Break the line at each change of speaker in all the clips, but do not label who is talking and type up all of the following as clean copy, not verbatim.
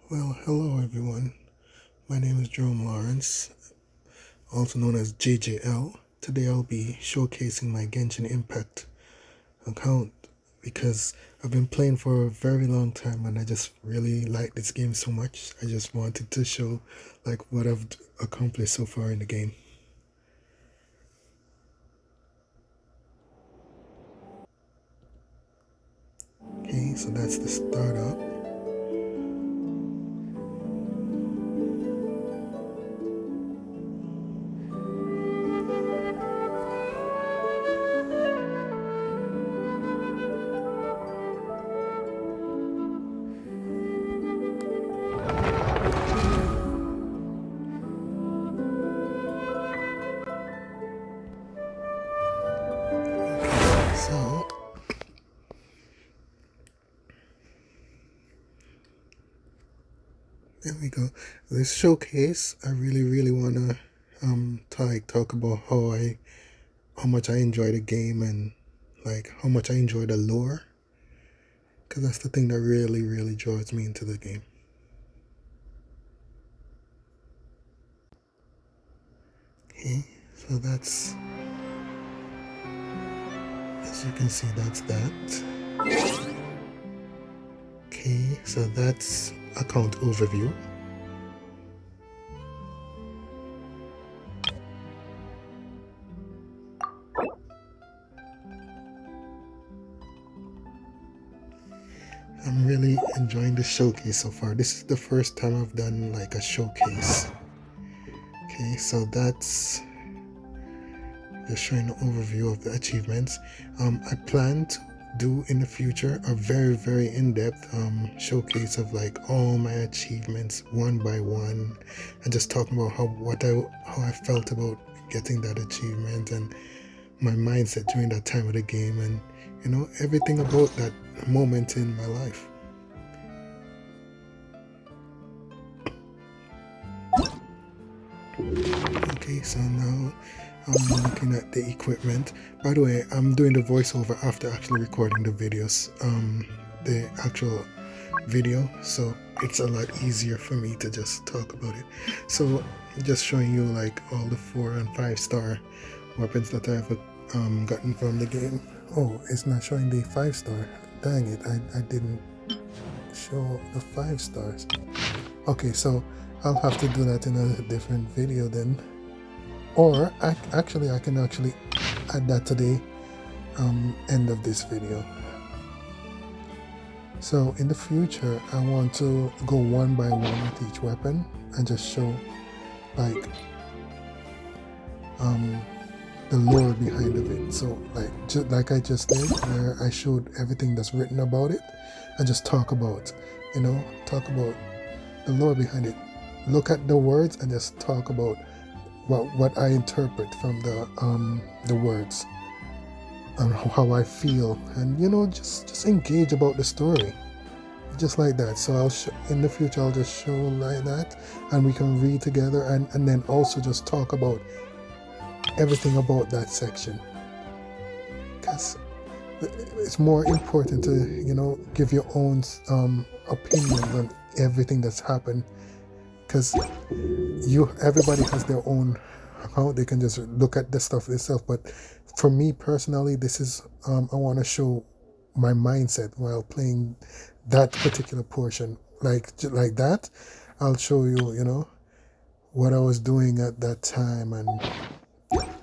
Well, hello everyone. My name is Jerome Lawrence, also known as JJL. Today I'll be showcasing my Genshin Impact account because I've been playing for a very long time and I just really like this game so much. I just wanted to show what I've accomplished so far in the game. Okay, so that's the startup. So there we go. This showcase, I really wanna talk about how much I enjoy the game and how much I enjoy the lore, because that's the thing that really draws me into the game. Okay, so that's, as you can see, that's that. Okay, so that's account overview. I'm really enjoying the showcase so far. This is the first time I've done like a showcase. Okay, so that's just showing an overview of the achievements. I plan to do in the future a very in-depth showcase of all my achievements one by one, and just talking about how I felt about getting that achievement and my mindset during that time of the game, and everything about that moment in my life. Okay, so now I'm looking at the equipment. By the way, I'm doing the voiceover after actually recording the videos, the actual video, so it's a lot easier for me to just talk about it. So just showing you all the 4 and 5 star weapons that I've gotten from the game. Oh, it's not showing the 5 star. Dang it, I didn't show the 5 stars. Okay, so I'll have to do that in a different video then. Or I can actually add that to the end of this video. So in the future, I want to go one by one with each weapon and just show the lore behind of it. So like I just did, where I showed everything that's written about it, and just talk about the lore behind it. Look at the words and just talk about what I interpret from the words and how I feel, and just engage about the story, just like that. So in the future I'll just show like that, and we can read together, and then also just talk about everything about that section, because it's more important to give your own opinions on everything that's happened, because everybody has their own account. They can just look at the stuff themselves, but for me personally, this is I want to show my mindset while playing that particular portion, like that. I'll show you what I was doing at that time, and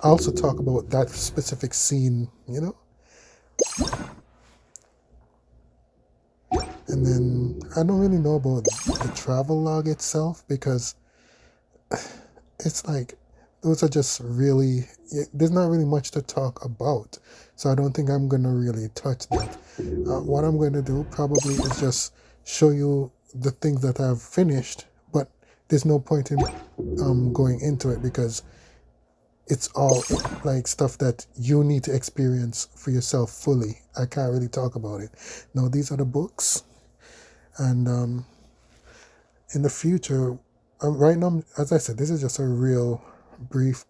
also talk about that specific scene, and then I don't really know about the travel log itself, because it's those are just really, there's not really much to talk about, so I don't think I'm gonna really touch that. What I'm going to do probably is just show you the things that I've finished, but there's no point in going into it, because it's all stuff that you need to experience for yourself fully. I can't really talk about it. Now these are the books, and in the future, right now, as I said, this is just a real brief,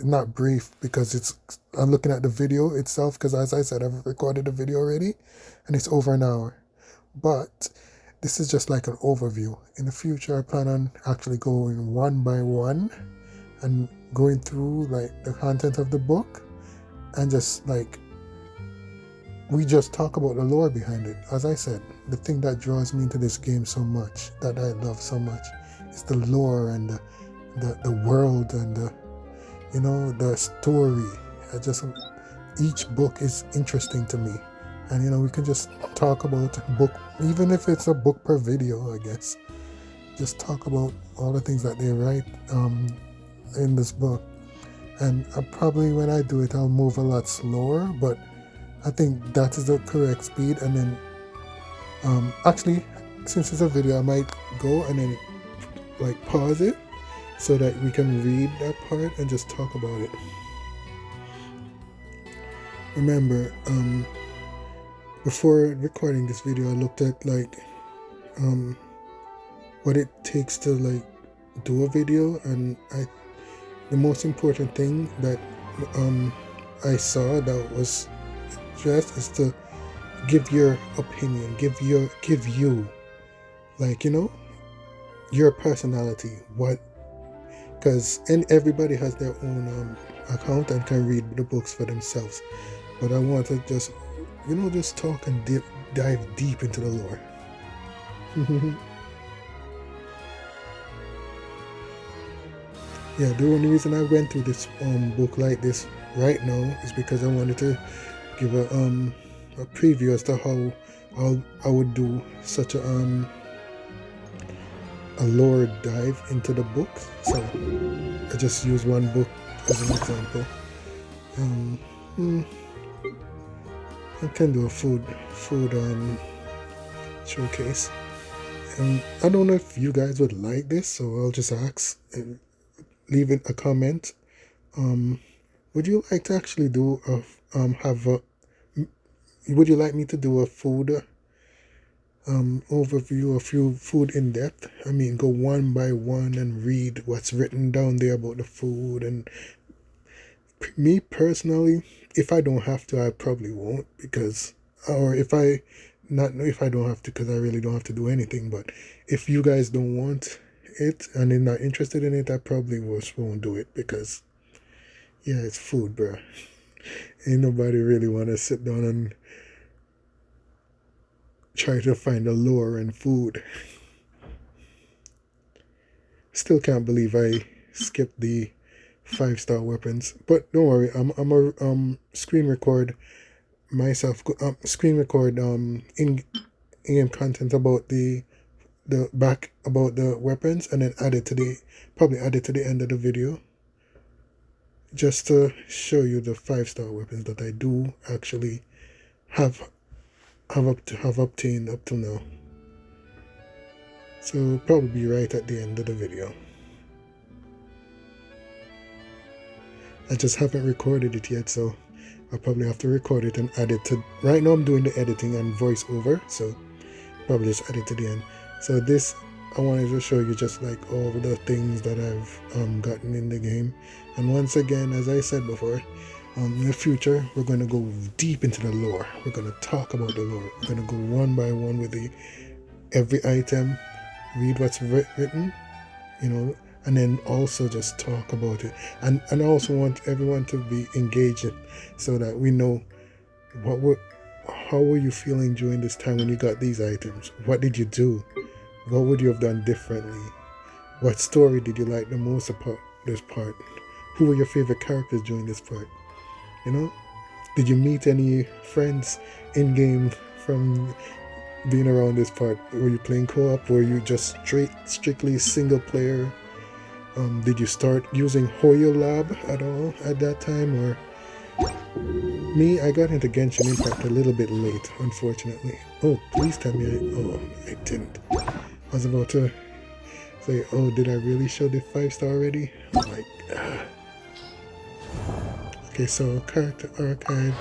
not brief, because I'm looking at the video itself, because as I said, I've recorded the video already and it's over an hour. But this is just like an overview. In the future, I plan on actually going one by one and going through like the content of the book, and just like we just talk about the lore behind it. As I said, the thing that draws me into this game so much, that I love so much, is the lore and the world and the story. Each book is interesting to me, and we can just talk about book, even if it's a book per video, I guess. Just talk about all the things that they write in this book. And probably when I do it, I'll move a lot slower, but I think that is the correct speed. And then actually, since it's a video, I might go and then like pause it so that we can read that part and just talk about it. Remember, before recording this video, I looked at like what it takes to like do a video, and the most important thing that I saw that was stressed is to give your opinion, give you like your personality, because everybody has their own account and can read the books for themselves. But I want to just talk and dive deep into the lore. Yeah, the only reason I went through this book like this right now is because I wanted to give a preview as to how I would do such a lore dive into the book. So I just use one book as an example. I can do a food showcase, and I don't know if you guys would like this, so I'll just ask and leave it a comment. Would you like to actually do would you like me to do a food overview, a few food in depth? I mean, go one by one and read what's written down there about the food. And me personally, if I don't have to, I probably won't, if I don't have to, because I really don't have to do anything. But if you guys don't want it and you're not interested in it, I probably won't do it, because yeah, it's food, bro. Ain't nobody really want to sit down and try to find a lore in food. Still can't believe I skipped the 5-star weapons, but don't worry, I'm a screen record myself, in-game content about the back about the weapons, and then probably add it to the end of the video, just to show you the 5-star weapons that I do actually have obtained up to now. So probably be right at the end of the video. I just haven't recorded it yet, so I'll probably have to record it and add it to. Right now I'm doing the editing and voiceover, so probably just add it to the end. So this, I wanted to show you just like all the things that I've gotten in the game. And once again, as I said before, in the future we're going to go deep into the lore. We're going to talk about the lore. We're going to go one by one with every item, read what's written, and then also just talk about it. And I also want everyone to be engaged, so that we know how were you feeling during this time when you got these items? What did you do? What would you have done differently? What story did you like the most about this part? Who were your favorite characters during this part? Did you meet any friends in game from being around this part? Were you playing co-op? Were you just strictly single player? Did you start using HoYoLAB at all at that time? Or me, I got into Genshin Impact a little bit late, unfortunately. Oh, please tell me I didn't. I was about to say, oh, did I really show the 5-star already? I'm like, Okay, so character archive.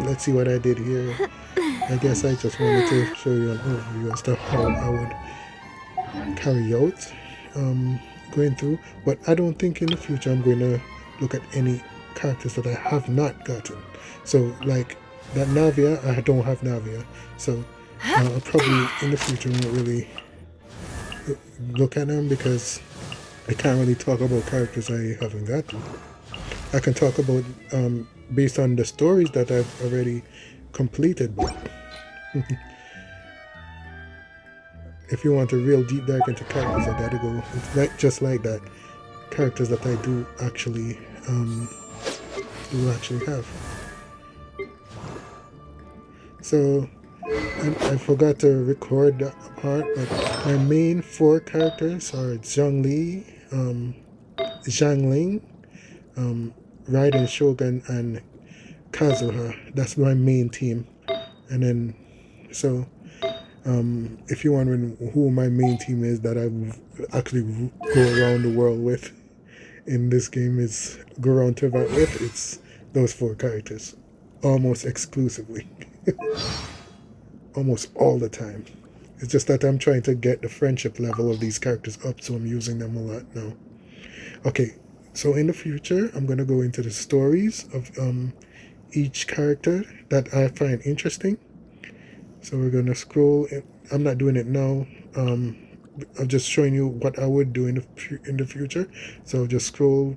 Let's see what I did here. I guess I just wanted to show you an overview as to how I would carry out going through. But I don't think in the future I'm going to look at any characters that I have not gotten. So like that Navia, I don't have Navia. So I'll probably in the future won't really look at them because I can't really talk about characters I haven't got to. I can talk about based on the stories that I've already completed, but if you want a real deep dive into characters, I gotta go. It's like just like that. Characters that I do actually have. So I forgot to record that part, but my main 4 characters are Zhongli, Zhang Ling, Raiden Shogun, and Kazuha. That's my main team. And then, so if you're wondering who my main team is that I actually go around the world with in this game is go around to that with, it's those 4 characters. Almost exclusively. Almost all the time. It's just that I'm trying to get the friendship level of these characters up, so I'm using them a lot now. Okay, so in the future, I'm going to go into the stories of each character that I find interesting. So we're going to scroll. I'm not doing it now. I'm just showing you what I would do in the future. So just scroll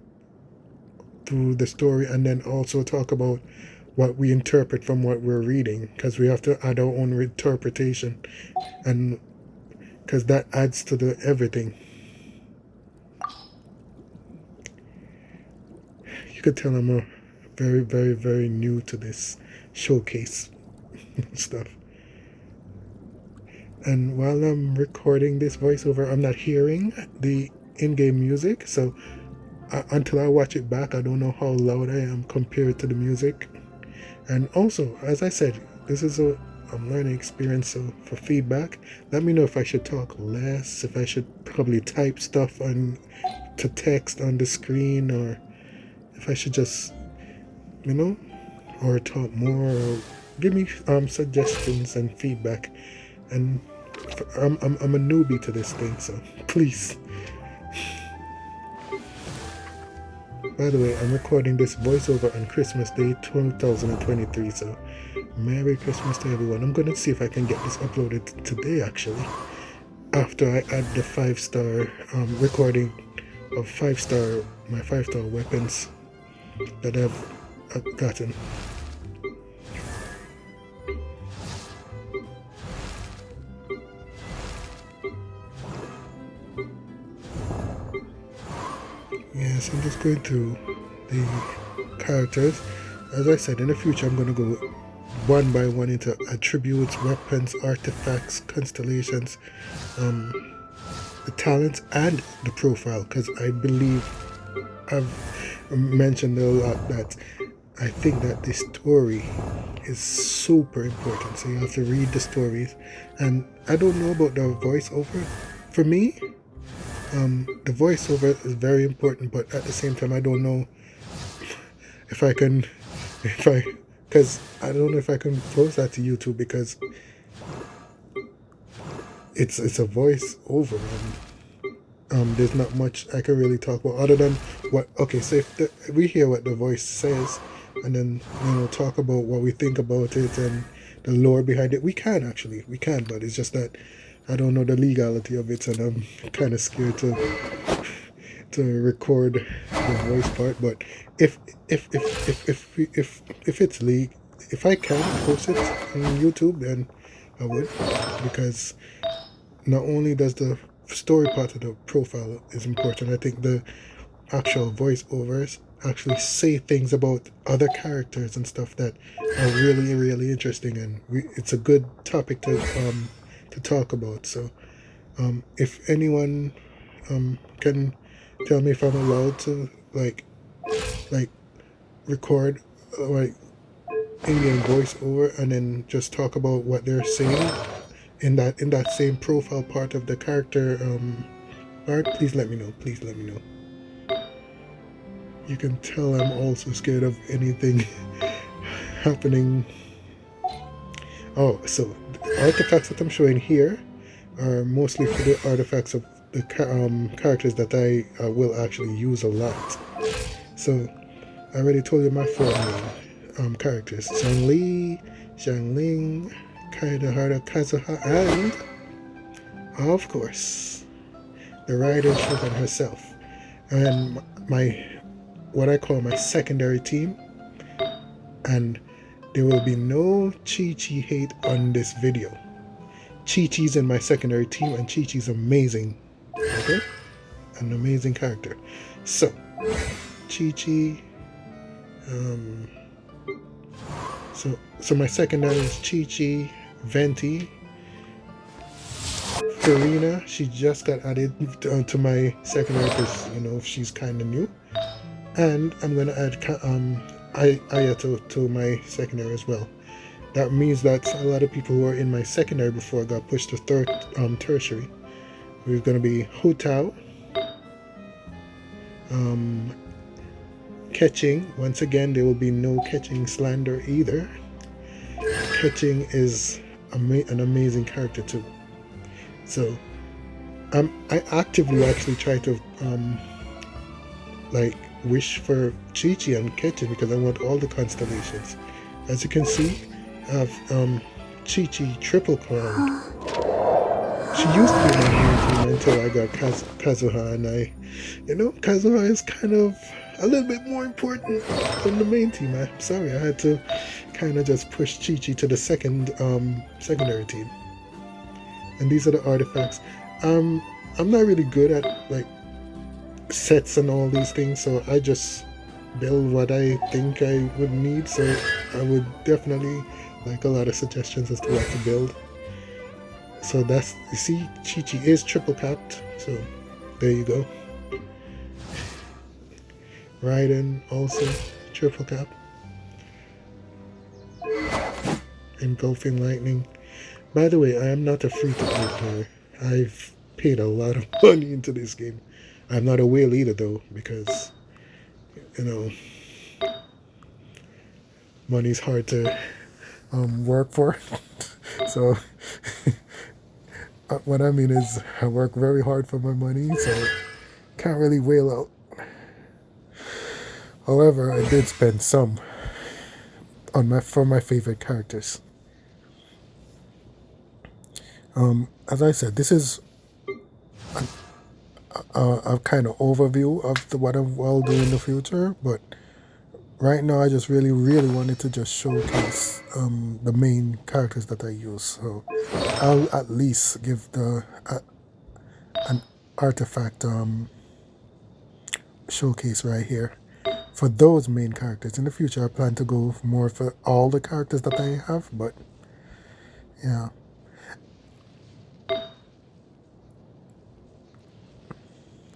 through the story and then also talk about what we interpret from what we're reading, because we have to add our own interpretation, and because that adds to the everything. You could tell I'm a very, very, very new to this showcase stuff. And while I'm recording this voiceover, I'm not hearing the in-game music, so until I watch it back, I don't know how loud I am compared to the music. And also, as I said, this is a learning experience, so for feedback, let me know if I should talk less, if I should probably type stuff to text on the screen, or if I should just, or talk more, or give me suggestions and feedback. And I'm a newbie to this thing, so please. By the way, I'm recording this voiceover on Christmas Day 2023, so Merry Christmas to everyone. I'm going to see if I can get this uploaded today, actually, after I add the 5-star recording of my 5-star weapons that I've gotten. Yes, I'm just going through the characters. As I said, in the future I'm going to go one by one into attributes, weapons, artifacts, constellations, the talents, and the profile, because I believe I've mentioned a lot that I think that this story is super important, so you have to read the stories. And I don't know about the voiceover. For me, the voiceover is very important, but at the same time I don't know if I can, because I don't know if I can post that to YouTube, because it's a voiceover, and there's not much I can really talk about other than what. Okay, so if we hear what the voice says, and then talk about what we think about it and the lore behind it, we can, but it's just that I don't know the legality of it, and I'm kind of scared to record the voice part. But if it's legal, if I can post it on YouTube, then I would, because not only does the story part of the profile is important, I think the actual voiceovers actually say things about other characters and stuff that are really, really interesting, and it's a good topic to talk about. So if anyone can tell me if I'm allowed to like record like in-game voiceover and then just talk about what they're saying in that same profile part of the character part, please let me know. You can tell I'm also scared of anything happening. Oh, so the artifacts that I'm showing here are mostly for the artifacts of the characters that I will actually use a lot. So I already told you my 4 main characters: Zhang Li, Zhang Ling, Kaedehara Kazuha, and of course the Raiden Shogun herself, and what I call my secondary team. And there will be no Chi-Chi hate on this video. Chi-Chi's in my secondary team, and Chi-Chi's amazing. Okay? An amazing character. So, Chi-Chi. So my secondary is Chi-Chi, Venti, Farina. She just got added to my secondary because, you know, she's kind of new. And I'm going to add Ayato to my secondary as well. That means that a lot of people who are in my secondary before got pushed to tertiary. We're going to be Hutao, Catching. Once again, there will be no Catching slander either. Catching is an amazing character too. So I actively actually try to like wish for Chi-Chi and Catching because I want all the constellations. As you can see, I have Chi-Chi Triple Crown. She used to be my main team until I got Kazuha, and Kazuha is kind of a little bit more important than the main team. I'm sorry, I had to kind of just push Chi-Chi to the secondary team. And these are the artifacts. I'm not really good at like sets and all these things, so I just build what I think I would need. So I would definitely like a lot of suggestions as to what to build. So that's, you see, Chi-Chi is triple capped, so there you go. Raiden also triple cap. Engulfing Lightning. By the way, I am not a free-to-play player. I've paid a lot of money into this game. I'm not a whale eater though, because, you know, money's hard to work for. So what I mean is I work very hard for my money, so can't really whale out. However, I did spend some for my favorite characters. As I said, this is a kind of overview of what I will do in the future, but right now I just really wanted to just showcase the main characters that I use. So I'll at least give an artifact showcase right here for those main characters. In the future I plan to go more for all the characters that I have, but yeah.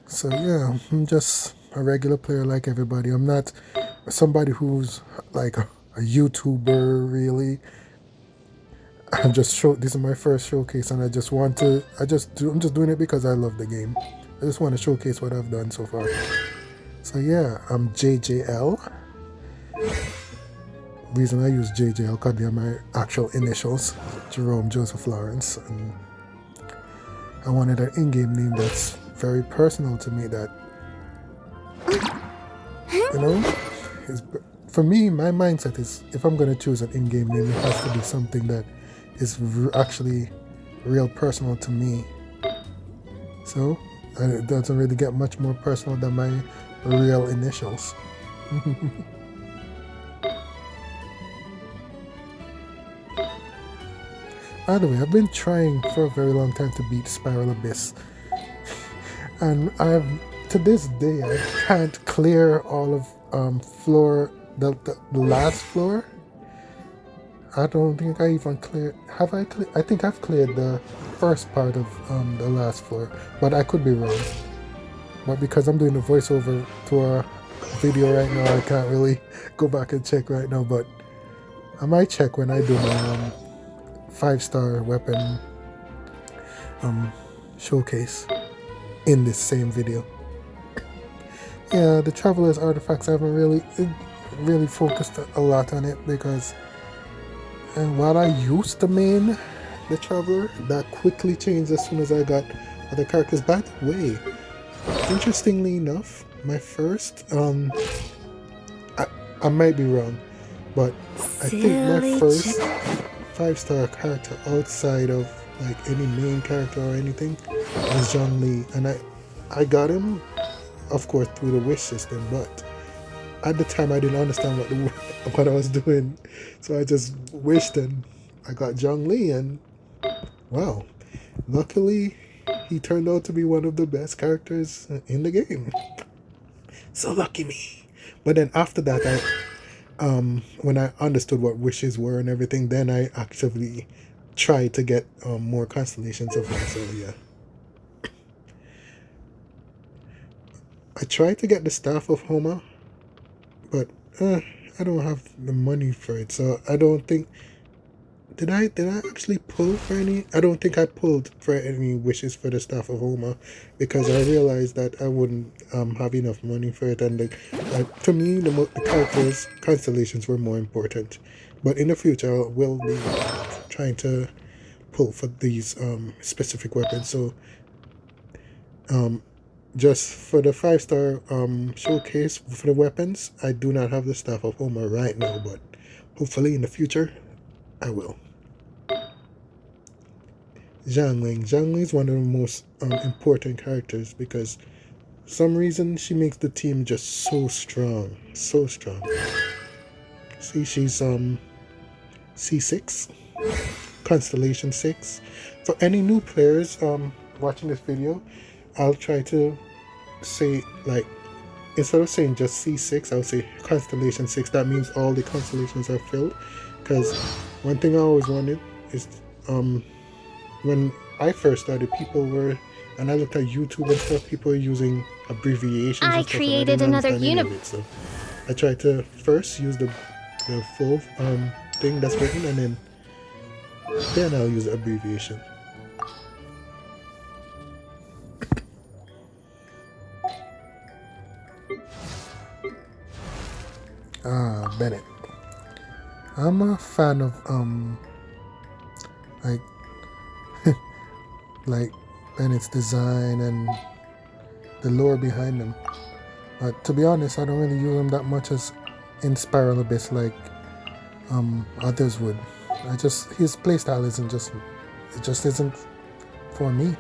So yeah, I'm just a regular player like everybody. I'm not somebody who's like a YouTuber really. I'm just this is my first showcase, and I'm just doing it because I love the game. I just want to showcase what I've done so far. So yeah, I'm JJL. Reason I use JJL because they're my actual initials, Jerome Joseph Lawrence, and I wanted an in-game name that's very personal to me, that, you know, for me, my mindset is if I'm going to choose an in-game name, it has to be something that is actually real personal to me. So it doesn't really get much more personal than my real initials. By the way, I've been trying for a very long time to beat Spiral Abyss. And to this day, I can't clear all of the last floor. I don't think I even cleared. Have I cleared? I think I've cleared the first part of the last floor, but I could be wrong. But because I'm doing a voiceover to a video right now, I can't really go back and check right now. But I might check when I do my 5-star weapon showcase in this same video. Yeah, the Traveler's artifacts, I haven't really focused a lot on it, because while I used to main the Traveler, that quickly changed as soon as I got other characters. By the way, interestingly enough, my first I might be wrong, but I think my 5-star character outside of like any main character or anything was Zhongli, and I got him, of course, through the wish system, but at the time I didn't understand what I was doing, so I just wished and I got Zhongli, and wow, luckily he turned out to be one of the best characters in the game. So lucky me. But then after that, when I understood what wishes were and everything, then I actively tried to get more constellations of him. So yeah, I tried to get the Staff of Homa, but I don't have the money for it. So I don't think did I actually pull for any? I don't think I pulled for any wishes for the Staff of Homa because I realized that I wouldn't have enough money for it, and to me the characters constellations were more important. But in the future I will be trying to pull for these specific weapons. So just for the 5-star showcase for the weapons, I do not have the Staff of Homa right now, but hopefully in the future I will. Zhang Ling is one of the most important characters because for some reason she makes the team just so strong, so strong. See, she's C6, Constellation 6. For any new players watching this video, I'll try to say, like, instead of saying just C6, I'll say Constellation 6. That means all the constellations are filled. Because one thing I always wanted is when I first started, people were, and I looked at YouTube and stuff, people were using abbreviations.
I created another universe.
So I tried to first use the full thing that's written, and then I'll use the abbreviation. Bennett. I'm a fan of like like Bennett's design and the lore behind them. But to be honest, I don't really use them that much as in Spiral Abyss like others would. His playstyle isn't for me.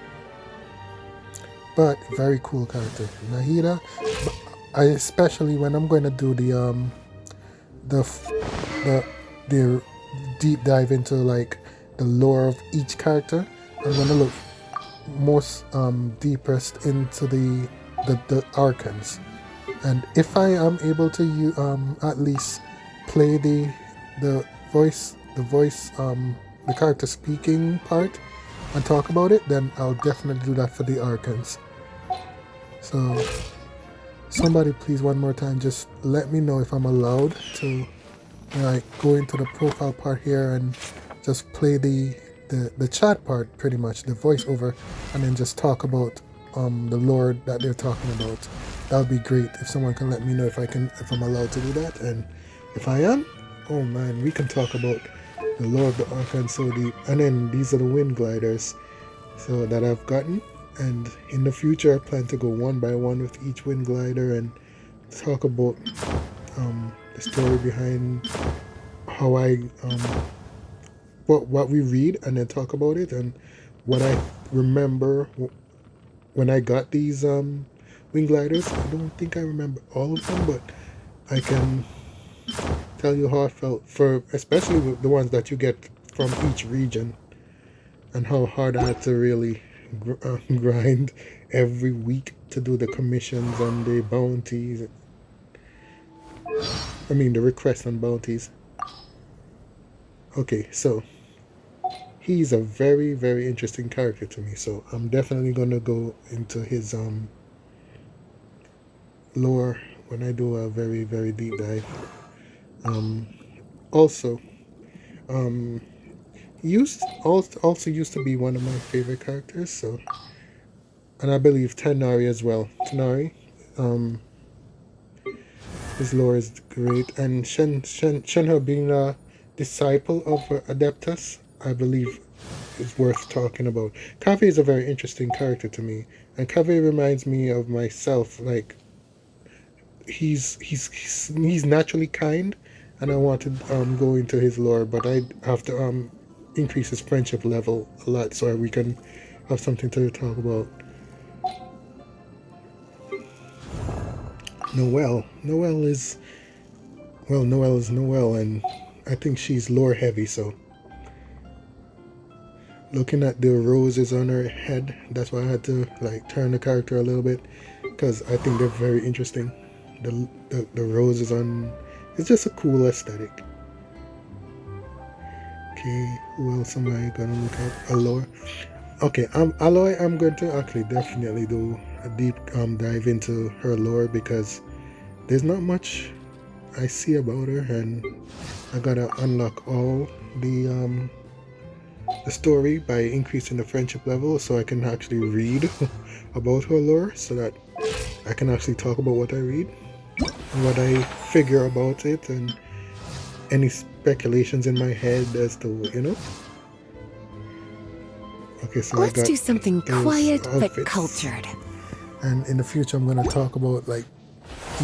But very cool character. Nahida, I especially when I'm going to do the deep dive into like the lore of each character, I'm going to look most deepest into the archons, and if I am able to at least play the character speaking part and talk about it, then I'll definitely do that for the archons. So somebody please one more time just let me know if I'm allowed to like go into the profile part here and just play the chat part, pretty much the voiceover, and then just talk about the lore that they're talking about. That would be great if someone can let me know if I'm allowed to do that, and if I am, oh man, we can talk about the lore of the Archon so deep. And then these are the wind gliders so that I've gotten, and in the future I plan to go one by one with each wind glider and talk about the story behind how I what we read, and then talk about it and what I remember when I got these wing gliders. I don't think I remember all of them, but I can tell you how I felt for especially with the ones that you get from each region, and how hard I had to really grind every week to do the commissions and the bounties. I mean the requests and bounties. Okay, so he's a very, very interesting character to me, so I'm definitely gonna go into his lore when I do a very, very deep dive. Also, he also used to be one of my favorite characters. So, and I believe Tanari as well. Tanari, his lore is great, and Shenhe being a disciple of Adeptus, I believe, is worth talking about. Kaveh is a very interesting character to me, and Kaveh reminds me of myself. Like, he's naturally kind, and I want to go into his lore, but I have to increases friendship level a lot, so we can have something to talk about. Noelle is Noelle, and I think she's lore heavy, so looking at the roses on her head, that's why I had to like turn the character a little bit, because I think they're very interesting. The roses on, it's just a cool aesthetic. Okay, who else am I gonna look at? Aloy. Okay, Aloy, I'm going to actually definitely do a deep dive into her lore, because there's not much I see about her, and I gotta unlock all the story by increasing the friendship level, so I can actually read about her lore, so that I can actually talk about what I read and what I figure about it, and any speculations in my head as to, you know. Okay, so
Let's do something quiet but
outfits.
cultured.
And in the future, I'm going to talk about like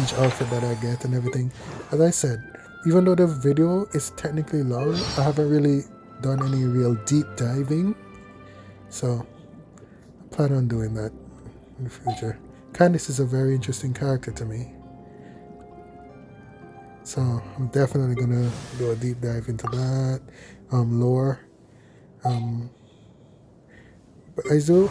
each outfit that I get and everything. As I said, even though the video is technically long, I haven't really done any real deep diving. So I plan on doing that in the future. Candice is a very interesting character to me. So I'm definitely going to do a deep dive into that. Lore. But I do,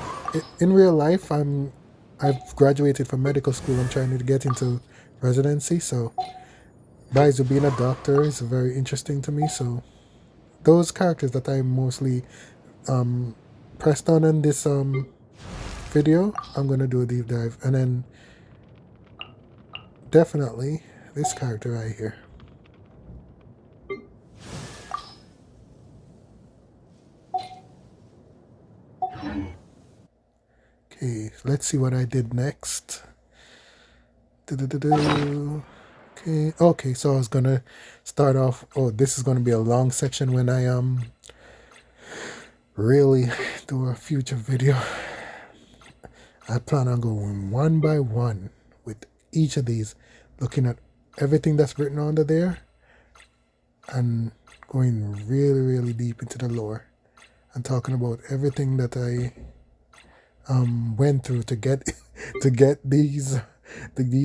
in real life, I've graduated from medical school. I'm trying to get into residency, so Baizu being a doctor is very interesting to me. So those characters that I mostly pressed on in this video, I'm gonna do a deep dive, and then definitely this character right here. Okay, let's see what I did next. Okay, so I was gonna start off. Oh, this is gonna be a long section when I really do a future video. I plan on going one by one with each of these, looking at everything that's written under there, and going really deep into the lore, and talking about everything that I went through to get these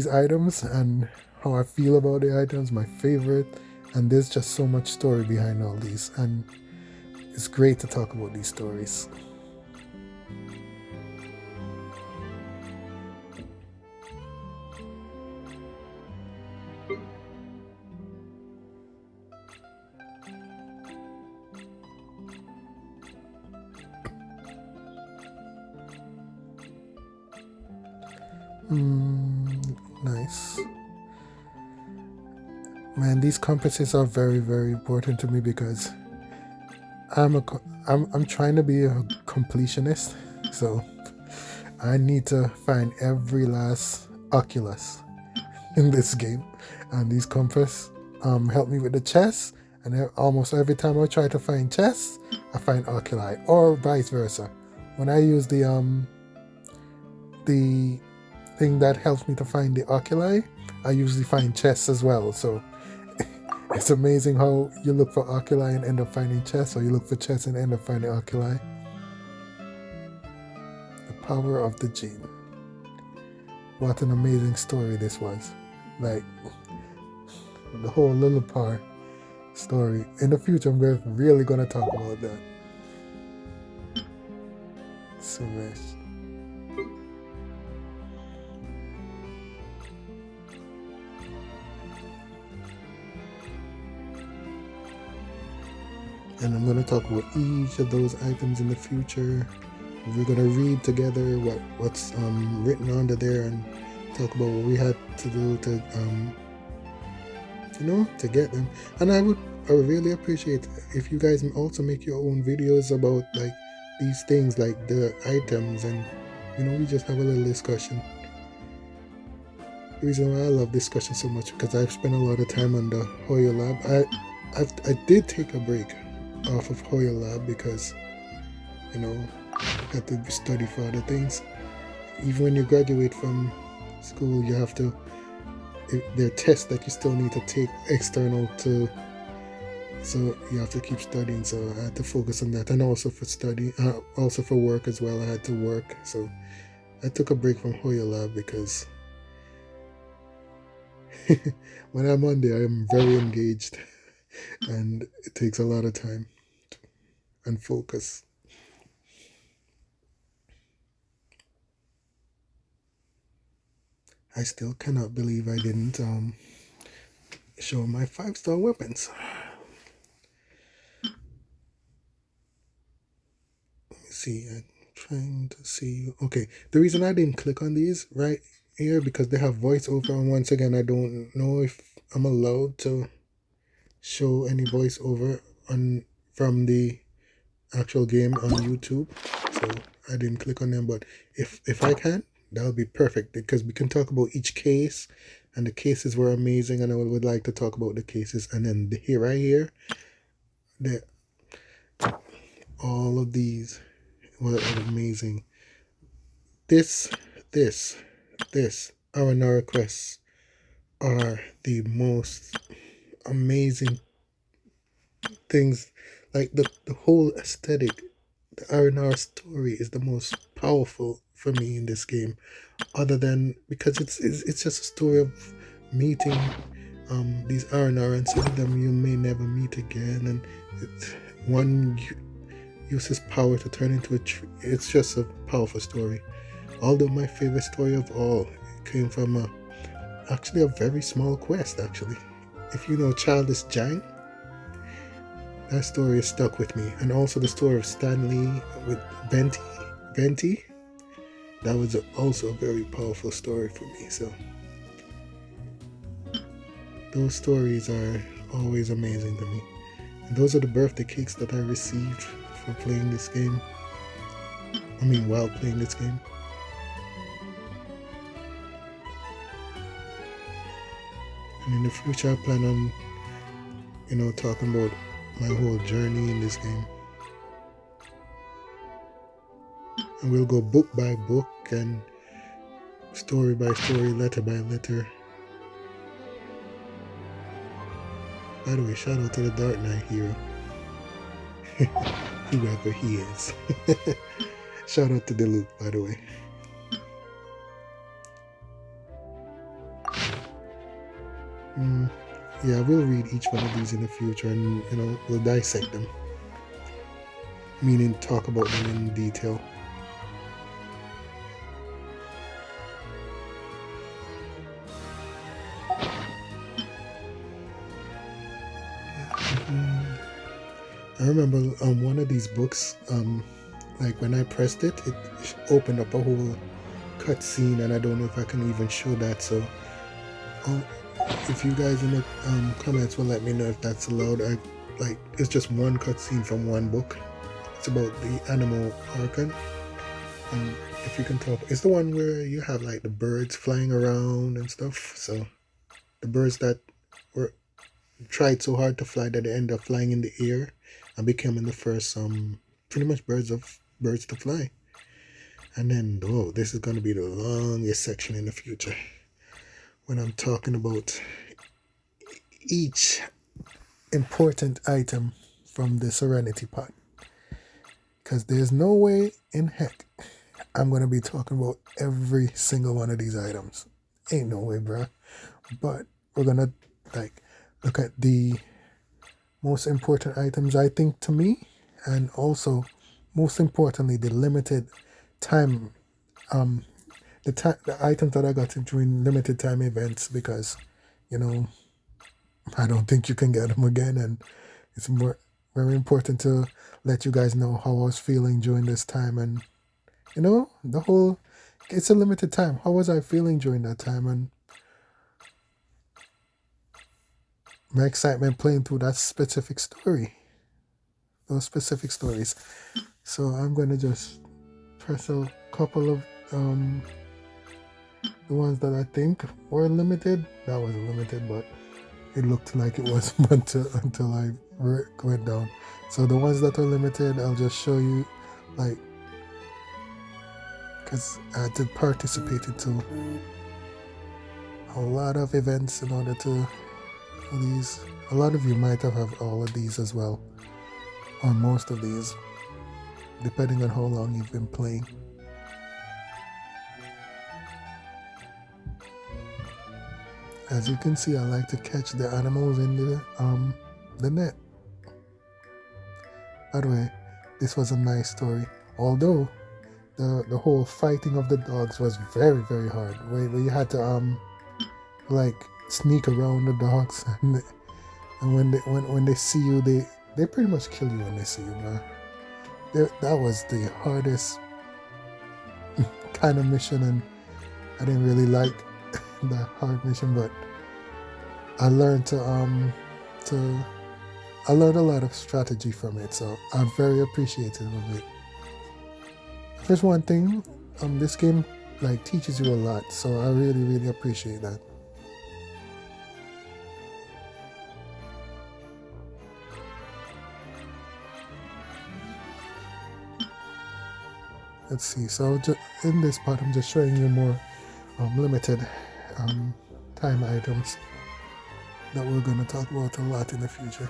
items, and how I feel about the items, my favorite. And there's just so much story behind all these, and it's great to talk about these stories. Nice. Man, these compasses are very important to me, because I'm trying to be a completionist, so I need to find every last Oculus in this game, and these compass help me with the chests, and almost every time I try to find chests, I find oculi, or vice versa. When I use the thing that helps me to find the oculi, I usually find chests as well. So it's amazing how you look for oculi and end up finding chests, or you look for chests and end up finding oculi. The power of the gene. What an amazing story this was. Like, the whole Lillipar story. In the future, I'm really going to talk about that. Suresh. And I'm going to talk about each of those items in the future. We're going to read together what's written under there, and talk about what we had to do to to get them. And I would really appreciate if you guys also make your own videos about like these things, like the items, and we just have a little discussion. The reason why I love discussion so much, because I've spent a lot of time on the HoYoLAB. I did take a break off of HoYoLAB because I had to study for other things. Even when you graduate from school, you have to, there are tests that you still need to take external to So you have to keep studying. So I had to focus on that, and also for study, also for work as well. I had to work, so I took a break from HoYoLAB because when I'm on there, I'm very engaged, and it takes a lot of time and focus. I still cannot believe I didn't show my 5-star weapons. Let me see. I'm trying to see. Okay, the reason I didn't click on these right here because they have voiceover, and once again, I don't know if I'm allowed to show any voiceover on from the actual game on YouTube. So I didn't click on them, but if I can, that'll be perfect because we can talk about each case, and the cases were amazing, and I would like to talk about the cases. And then here right here, the all of these were amazing. This this this R&R quests are the most amazing things. Like the whole aesthetic, the R&R story is the most powerful for me in this game, other than because it's just a story of meeting these R&R, and some of them you may never meet again, and it's one uses power to turn into a tree. It's just a powerful story. Although my favorite story of all came from actually a very small quest. Actually, if you know Childish Jang, that story is stuck with me, and also the story of Stanley with Venti. That was also a very powerful story for me. So those stories are always amazing to me. And those are the birthday cakes that I received for playing this game. I mean, while playing this game. And in the future, I plan on, talking about my whole journey in this game. And we'll go book by book and story by story, letter by letter. By the way, shout out to the Dark Knight hero. Whoever he is. Shout out to Diluc, by the way. Yeah, we'll read each one of these in the future, and we'll dissect them. Meaning talk about them in detail. I remember one of these books, like when I pressed it, it opened up a whole cutscene, and I don't know if I can even show that. So, if you guys in the comments will let me know if that's allowed. It's just one cutscene from one book. It's about the animal Archon, and if you can talk, it's the one where you have like the birds flying around and stuff. So the birds that were tried so hard to fly that they end up flying in the air and becoming the first pretty much birds to fly. And then this is going to be the longest section in the future when I'm talking about each important item from the Serenity Pot, because there's no way in heck I'm going to be talking about every single one of these items. Ain't no way, bruh. But we're going to look at the most important items, I think, to me, and also most importantly the limited time, the items that I got during limited time events, because I don't think you can get them again, and it's very important to let you guys know how I was feeling during this time, and it's a limited time. How was I feeling during that time, and my excitement playing through that specific story, those specific stories. So I'm going to just press a couple of the ones that I think were limited. That wasn't limited, but it looked like it was until I went down. So the ones that are limited, I'll just show you, because I had to participate into a lot of events in order to These, a lot of you might have all of these as well, or most of these, depending on how long you've been playing. As you can see, I like to catch the animals in the net. By the way, this was a nice story. Although the whole fighting of the dogs was very, very hard. Where you had to like sneak around the dogs, and when they see you, they pretty much kill you when they see you, man. That was the hardest kind of mission, and I didn't really like the hard mission, but I learned to I learned a lot of strategy from it, so I'm very appreciative of it. First one thing, this game like teaches you a lot, so I really, really appreciate that. Let's see, so in this part I'm just showing you more limited time items that we're going to talk about a lot in the future.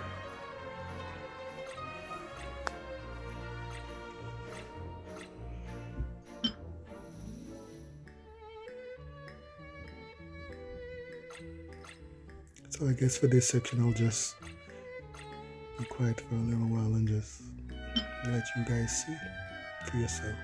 So I guess for this section I'll just be quiet for a little while and just let you guys see for yourself.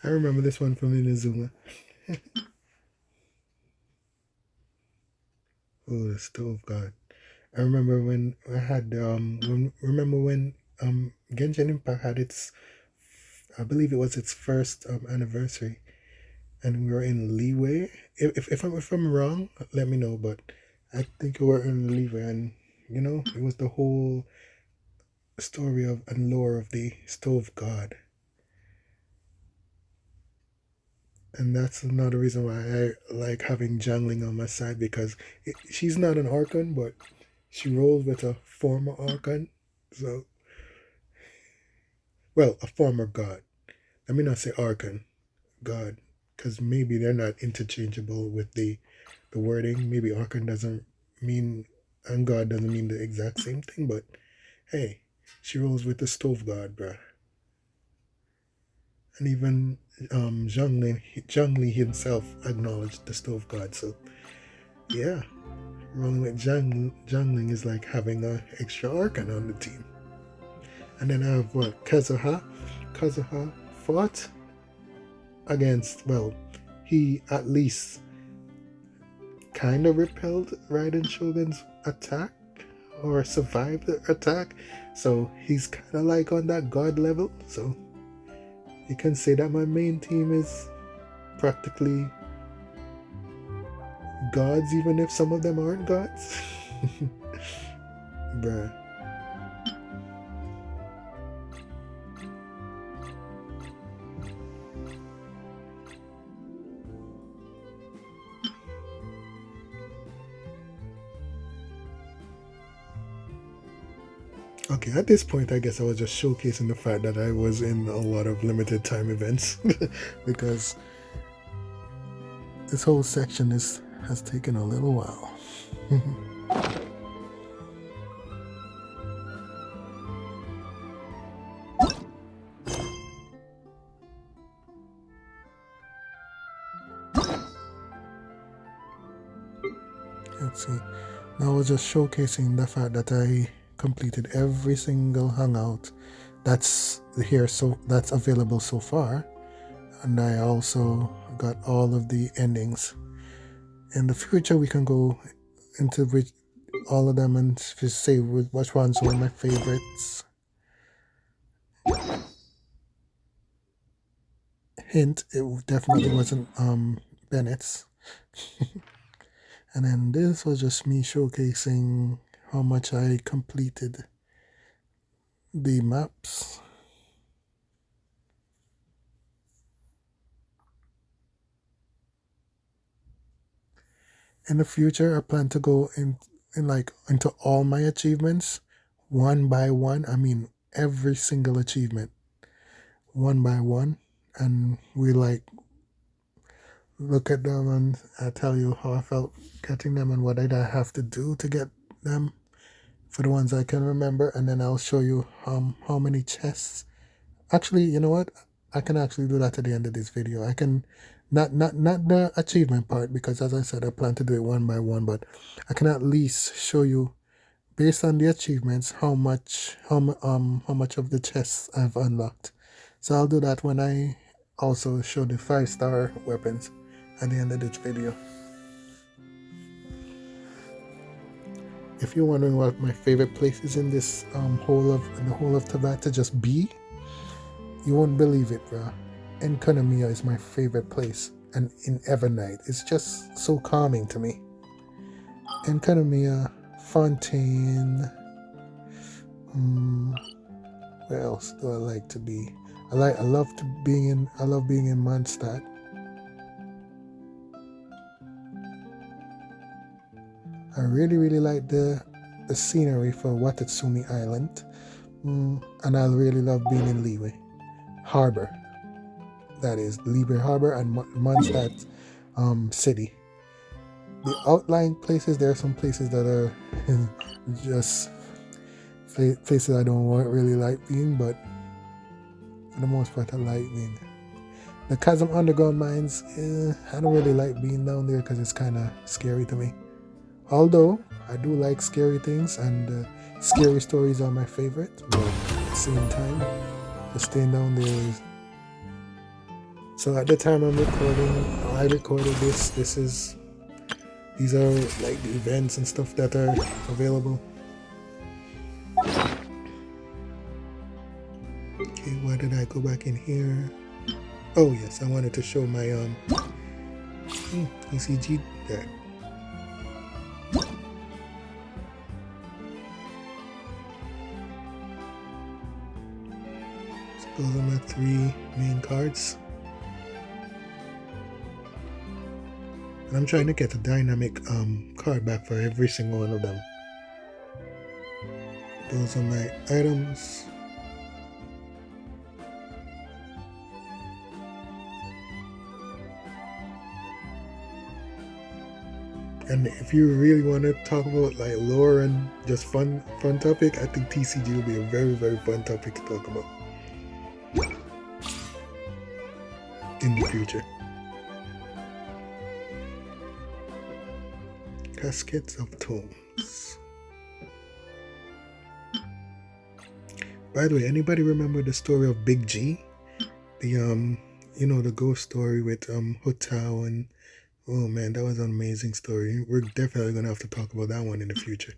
I remember this one from Inazuma. Oh, the stove god. I remember when I had remember when Genshin Impact had its, I believe it was its first anniversary, and we were in Leeway. If I'm wrong, let me know. But I think we were in Leeway, and you know, it was the whole story of and lore of the stove god. And that's another reason why I like having Jangling on my side, because she's not an Archon, but she rolls with a former Archon. So, well, a former god. Let me not say Archon, god, because maybe they're not interchangeable with the wording. Maybe Archon doesn't mean, and god doesn't mean the exact same thing, but hey, she rolls with the stove god, bruh. And even Zhang Li himself acknowledged the stove god. So yeah, rolling with Jiangling is like having an extra Archon on the team. And then I have what, Kazuha. Kazuha fought against, well, he at least kind of repelled Raiden Shogun's attack or survived the attack. So he's kind of like on that god level. So you can say that my main team is practically gods, even if some of them aren't gods. Bruh. Okay, at this point, I guess I was just showcasing the fact that I was in a lot of limited time events because this whole section has taken a little while. Let's see. Now I was just showcasing the fact that I completed every single hangout that's here, so that's available so far, and I also got all of the endings. In the future we can go into which all of them and just say which ones were my favorites. Hint, it definitely wasn't Bennett's. And then this was just me showcasing how much I completed the maps. In the future, I plan to go into all my achievements one by one. I mean, every single achievement one by one, and we look at them and I tell you how I felt getting them and what did I have to do to get them for the ones I can remember, and then I'll show you how many chests. Actually, you know what? I can actually do that at the end of this video. I can not the achievement part, because as I said, I plan to do it one by one, but I can at least show you based on the achievements how much of the chests I've unlocked. So I'll do that when I also show the 5-star weapons at the end of this video. If you're wondering what my favorite place is in this whole of Tibet to just be, you won't believe it, bro. Enkanomiya is my favorite place, and in Evernight, it's just so calming to me. Enkanomiya, Fontaine. Where else do I like to be? I love being in Mondstadt. I really like the scenery for Watatsumi Island, and I really love being in Liwe Harbor. That is Liwe Harbor and Mondstadt city. The outlying places, there are some places that are just places I don't really like being, but for the most part I like being. The Chasm Underground Mines, I don't really like being down there because it's kind of scary to me. Although I do like scary things, and scary stories are my favorite, but at the same time, just staying down there is... So at the time I'm recording, I recorded this. These are like the events and stuff that are available. Okay, why did I go back in here? Oh yes, I wanted to show my ECG there. So those are my 3 main cards. And I'm trying to get a dynamic card back for every single one of them. Those are my items. And if you really want to talk about like lore and just fun topic, I think TCG will be a very fun topic to talk about in the future. Caskets of Tomes. By the way, anybody remember the story of Big G? The the ghost story with Hotao, and oh man, that was an amazing story. We're definitely gonna have to talk about that one in the future.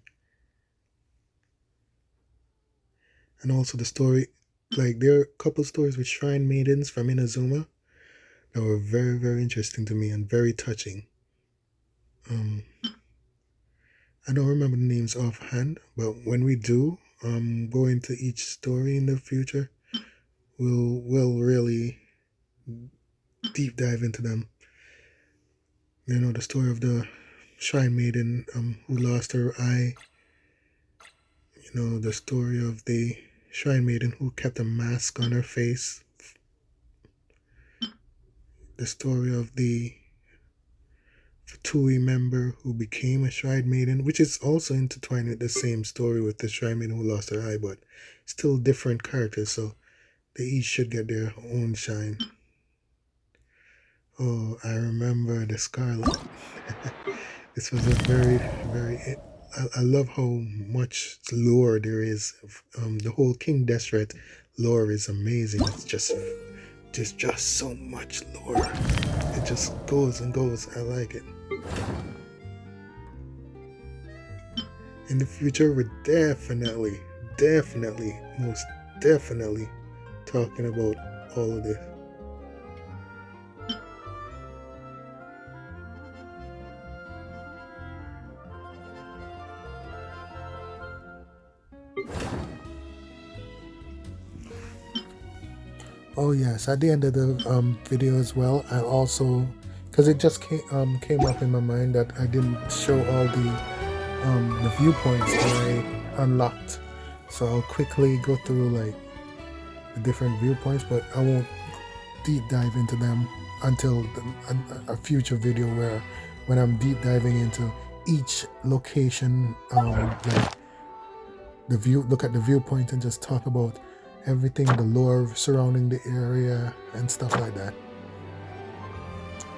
And also the story, like there are a couple stories with shrine maidens from Inazuma that were very interesting to me and very touching. I don't remember the names offhand, but when we do go into each story in the future, we'll really deep dive into them. You know, the story of the shrine maiden who lost her eye. You know, the story of the shrine maiden who kept a mask on her face. The story of the Fatui member who became a shrine maiden, which is also intertwined with the same story with the shrine maiden who lost her eye, but still different characters, so they each should get their own shine. Oh, I remember the Scarlet. This was a very I love how much lore there is. The whole King Deseret lore is amazing. It's just so much lore. It just goes and goes. I like it. In the future, we're definitely, most definitely talking about all of this. Oh yes, at the end of the video as well, I also, because it just came up in my mind that I didn't show all the viewpoints that I unlocked. So I'll quickly go through like the different viewpoints, but I won't deep dive into them until a future video where when I'm deep diving into each location, like the view, look at the viewpoint and just talk about everything, the lore surrounding the area and stuff like that.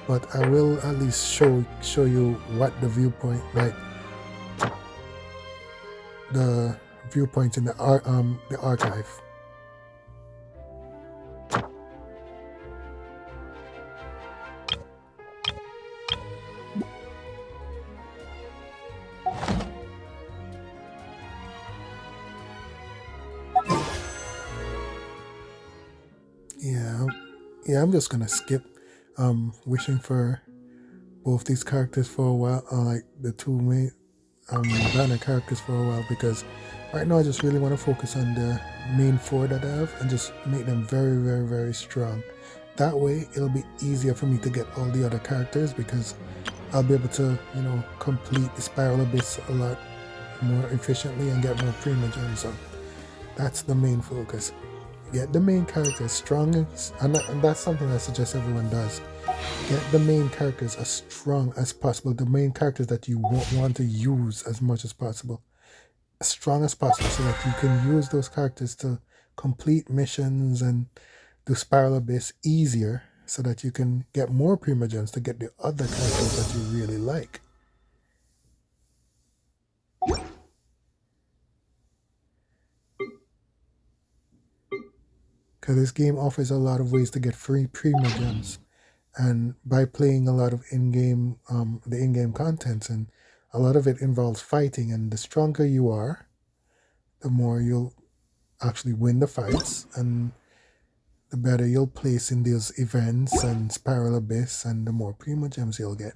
But I will at least show you what the viewpoint, like the viewpoint in the archive. Yeah, I'm just gonna skip wishing for both these characters for a while, like the two main banner characters for a while, because right now I just really want to focus on the main four that I have and just make them very, very, very strong. That way it'll be easier for me to get all the other characters, because I'll be able to, you know, complete the Spiral Abyss a lot more efficiently and get more premium gems. So that's the main focus. Get the main characters strong, and that's something I suggest everyone does. Get the main characters as strong as possible, the main characters that you want to use as much as possible, as strong as possible, so that you can use those characters to complete missions and do Spiral Abyss easier, so that you can get more Primogems to get the other characters that you really like. Because this game offers a lot of ways to get free Primogems, and by playing a lot of in-game the in-game contents, and a lot of it involves fighting, and the stronger you are, the more you'll actually win the fights, and the better you'll place in these events and Spiral Abyss, and the more Primogems you'll get.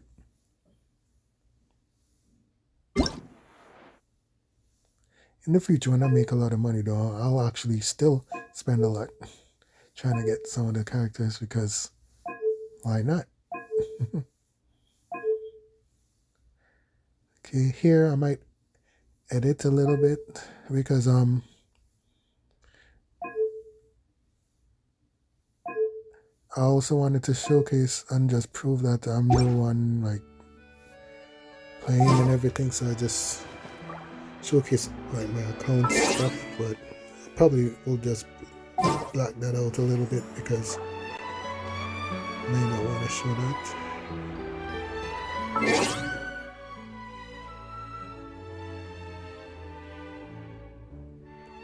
In the future, when I make a lot of money though, I'll actually still spend a lot trying to get some of the characters, because why not? Okay, here I might edit a little bit, because I also wanted to showcase and just prove that I'm the one like playing and everything, so I just showcase like my account stuff, but I probably will just black that out a little bit, because I may not want to show that.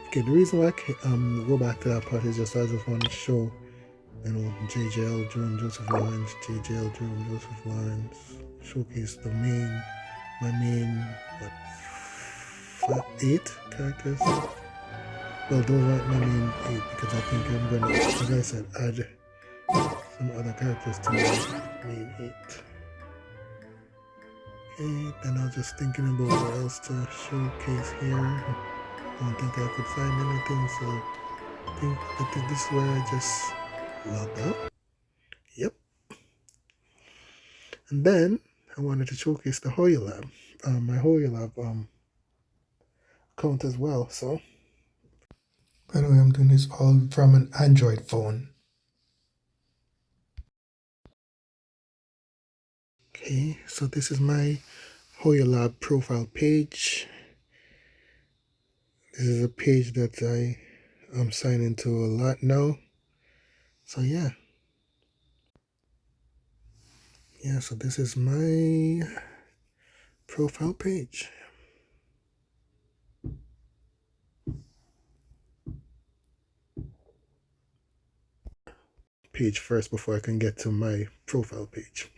Okay, the reason why I go back to that part is just I just want to show, you know, JJL, Jerome Joseph Lawrence, JJL, Jerome Joseph Lawrence, showcase the main, my main, what, 8 characters? Well, those aren't my main 8, because I think I'm going to, as I said, add some other characters to my main 8. Okay, then I was just thinking about what else to showcase here. I don't think I could find anything, so I think this is where I just logged out. Yep. And then I wanted to showcase the HoYoLAB, my HoYoLAB account as well. So, by the way, I'm doing this all from an Android phone. Okay, so this is my HoYoLAB profile page. This is a page that I'm signing to a lot now. So yeah. Yeah, so this is my profile page. Page first before I can get to my profile page.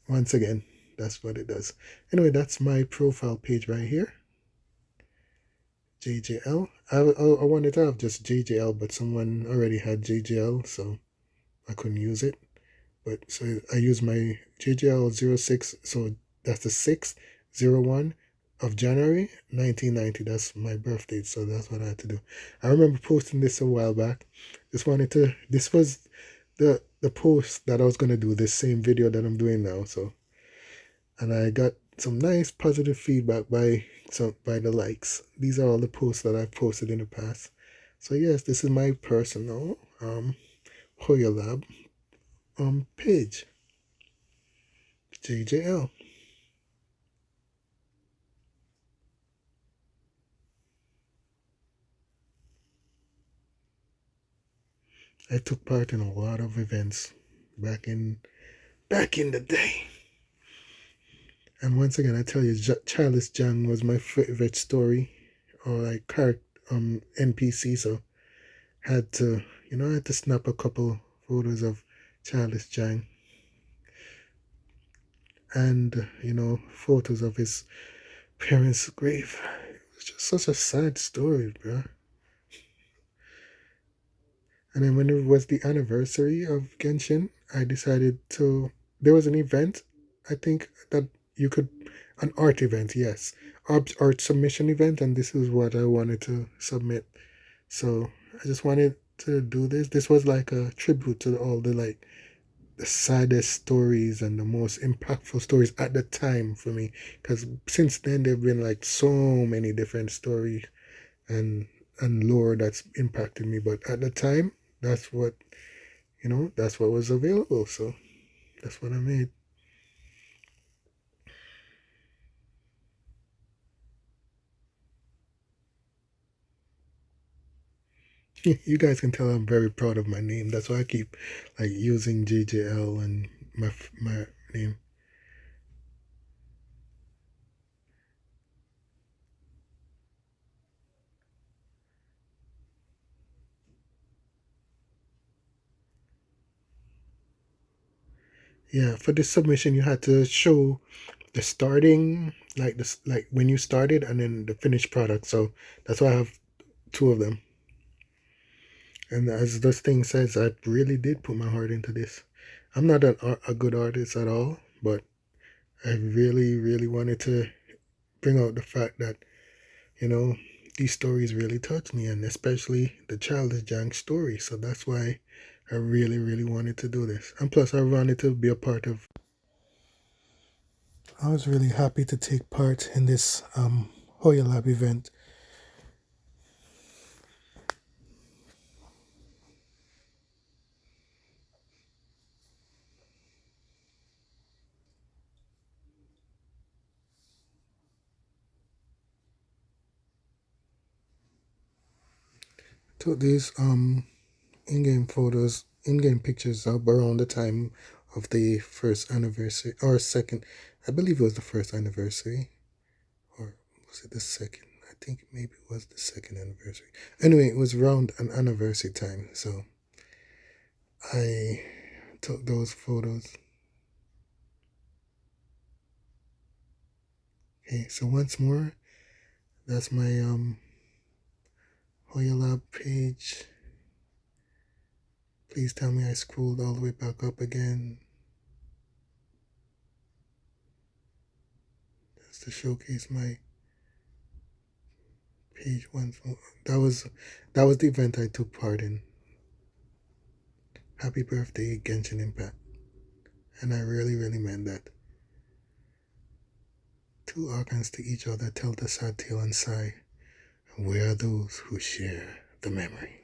Once again, that's what it does. Anyway, that's my profile page right here. JJL. I wanted to have just JJL, but someone already had JJL, so I couldn't use it. But so I use my JJL 06, so that's the 601 of January 1990. That's my birth date, so that's what I had to do. I remember posting this a while back. Just wanted to. This was the post that I was gonna do. This same video that I'm doing now. So, and I got some nice positive feedback by the likes. These are all the posts that I've posted in the past. So yes, this is my personal HoYoLAB page, JJL. I took part in a lot of events back in the day. And once again, I tell you, Charles Jang was my favorite story, or like character, NPC. So had to, I had to snap a couple photos of Charles Jang, and photos of his parents' grave. It's just such a sad story, bro. And then when it was the anniversary of Genshin, I decided to. There was an event, I think that you could, an art event, yes, art submission event, and this is what I wanted to submit. So I just wanted to do this. This was like a tribute to all the like the saddest stories and the most impactful stories at the time for me. Because since then there've been like so many different stories and lore that's impacted me. But at the time, that's what that's what was available. So that's what I made. You guys can tell I'm very proud of my name. That's why I keep like using JJL and my name. Yeah, for this submission, you had to show the starting, like this, like when you started, and then the finished product. So that's why I have two of them. And as this thing says, I really did put my heart into this. I'm not a good artist at all, but I really, really wanted to bring out the fact that you know these stories really touch me, and especially the Childish Jank story. So that's why I really, really wanted to do this. And plus, I wanted to be a part of. I was really happy to take part in this HoYoLAB event. Took these in-game photos, in-game pictures up around the time of the first anniversary or second. I believe it was the first anniversary, or was it the second? I think maybe it was the second anniversary. Anyway, it was around an anniversary time, so I took those photos. Okay, so once more, that's my HoYoLAB page. Please tell me I scrolled all the way back up again. That's to showcase my page once more. That was the event I took part in. Happy birthday, Genshin Impact. And I really, really meant that. Two Arkans to each other tell the sad tale and sigh. And we are those who share the memory.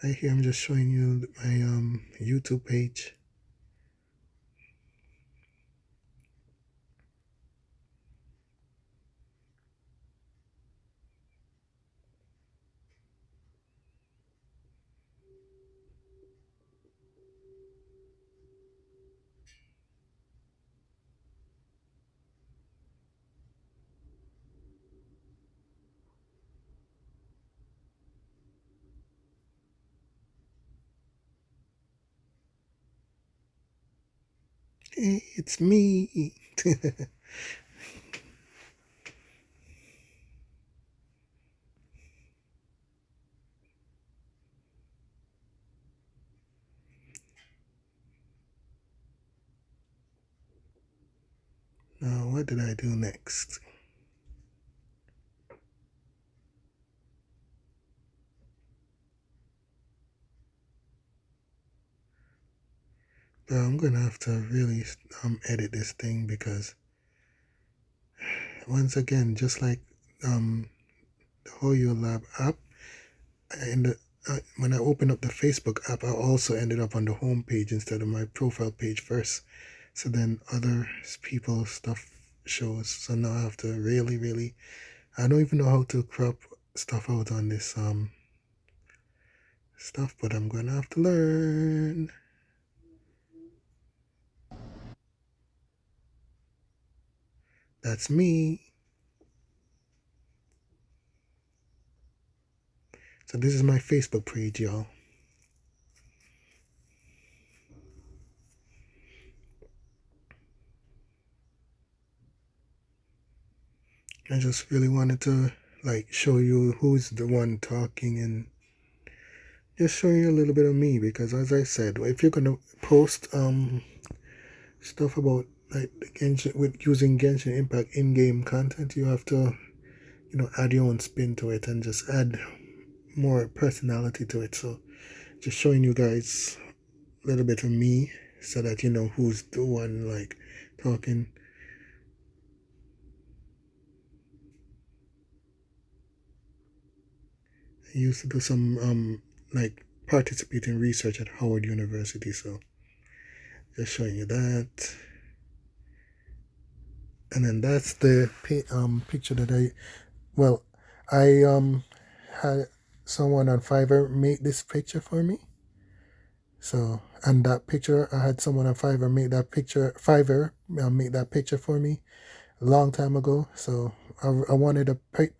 Right here, I'm just showing you my YouTube page. Hey, it's me. Now, what did I do next? I'm gonna have to really edit this thing because once again, just like the HoYoLAB app, when I opened up the Facebook app, I also ended up on the home page instead of my profile page first. So then other people's stuff shows. So now I have to really, I don't even know how to crop stuff out on this stuff, but I'm gonna have to learn. That's me. So this is my Facebook page, y'all. I just really wanted to like show you who's the one talking and just show you a little bit of me, because as I said, if you're gonna post stuff about like Genshin, with using Genshin Impact in-game content, you have to add your own spin to it and just add more personality to it. So just showing you guys a little bit of me so that you know who's the one like talking. I used to do some like participating research at Howard University, so just showing you that. And then that's the picture that I had someone on Fiverr make this picture for me. So, and that picture, I had someone on Fiverr make that picture. Fiverr make that picture for me a long time ago. So I wanted to pick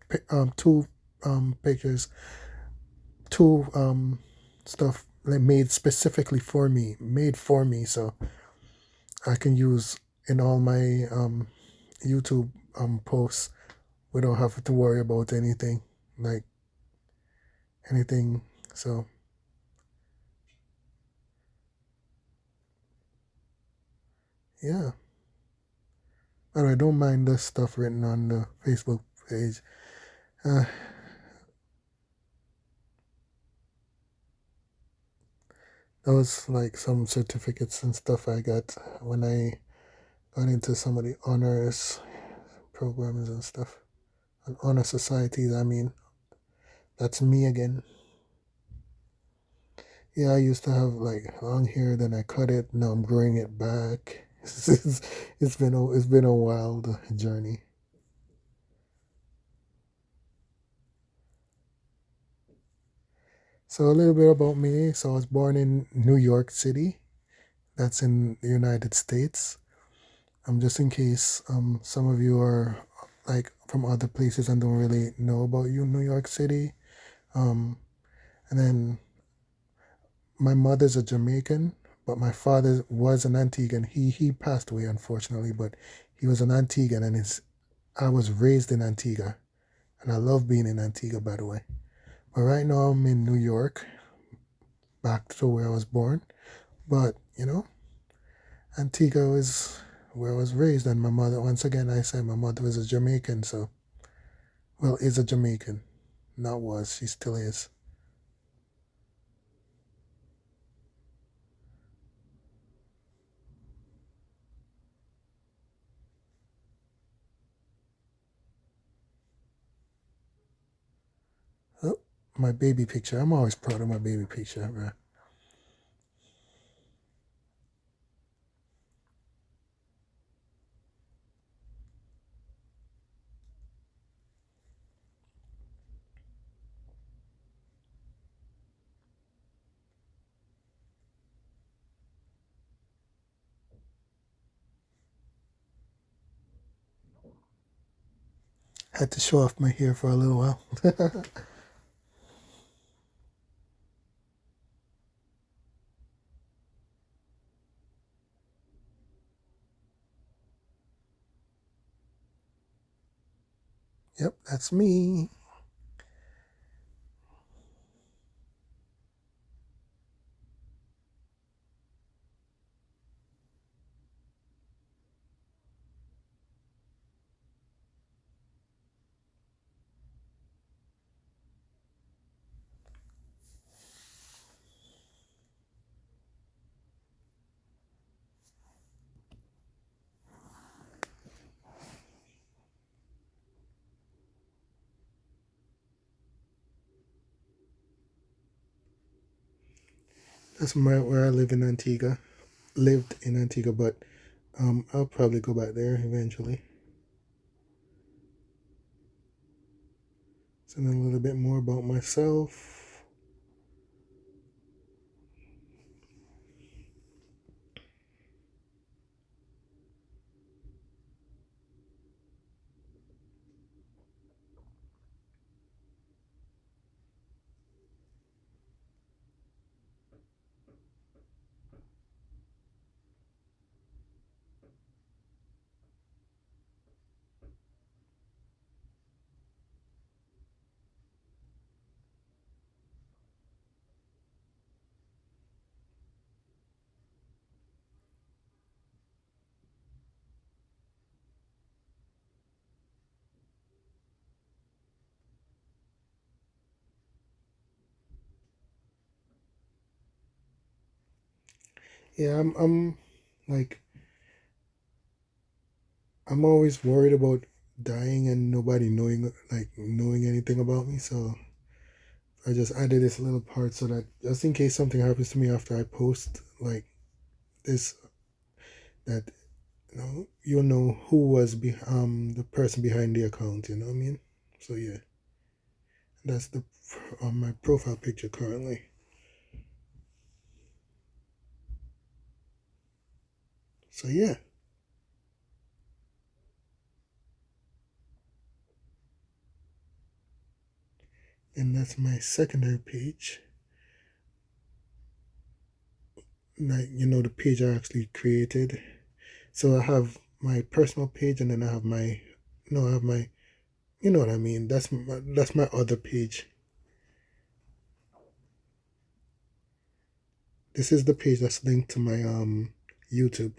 two pictures, two stuff like made specifically for me, made for me, so I can use in all my YouTube posts. We don't have to worry about anything like anything. So yeah, and I don't mind the stuff written on the Facebook page. Uh, that was like some certificates and stuff I got when I got into some of the honors programs and stuff. And honor societies, I mean, that's me again. Yeah, I used to have like long hair, then I cut it. Now I'm growing it back. It's been a wild journey. So a little bit about me. So I was born in New York City. That's in the United States. Just in case some of you are like from other places and don't really know about New York City. And then my mother's a Jamaican, but my father was an Antiguan. He passed away unfortunately, but he was an Antiguan, and I was raised in Antigua, and I love being in Antigua, by the way. But right now I'm in New York, back to where I was born. But Antigua is where I was raised, and my mother. Once again, I said my mother was a Jamaican, so is a Jamaican, not was. She still is. Oh, my baby picture. I'm always proud of my baby picture, bro. Had to show off my hair for a little while. Yep, that's me. That's where I live in Antigua. Lived in Antigua, but I'll probably go back there eventually. So then a little bit more about myself. Yeah, I'm like I'm always worried about dying and nobody knowing anything about me. So I just added this little part so that just in case something happens to me after I post like this, that you'll know who was the person behind the account. You know what I mean? So yeah, that's the my profile picture currently. So yeah, and that's my secondary page. Like the page I actually created. So I have my personal page, and then I have my no, I have my you know what I mean. That's my other page. This is the page that's linked to my YouTube.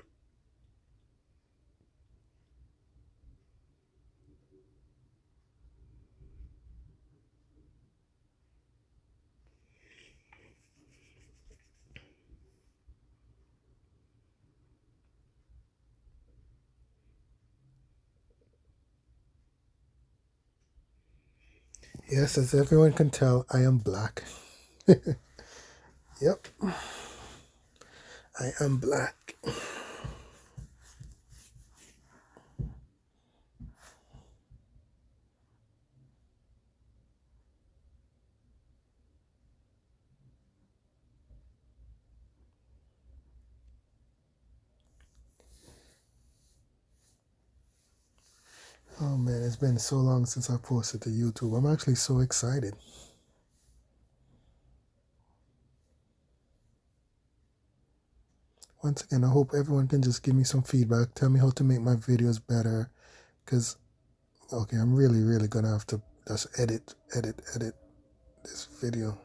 Yes, as everyone can tell, I am black. Yep, I am black. Oh man, it's been so long since I posted to YouTube. I'm actually so excited. Once again, I hope everyone can just give me some feedback. Tell me how to make my videos better. Because, okay, I'm really, really going to have to just edit this video.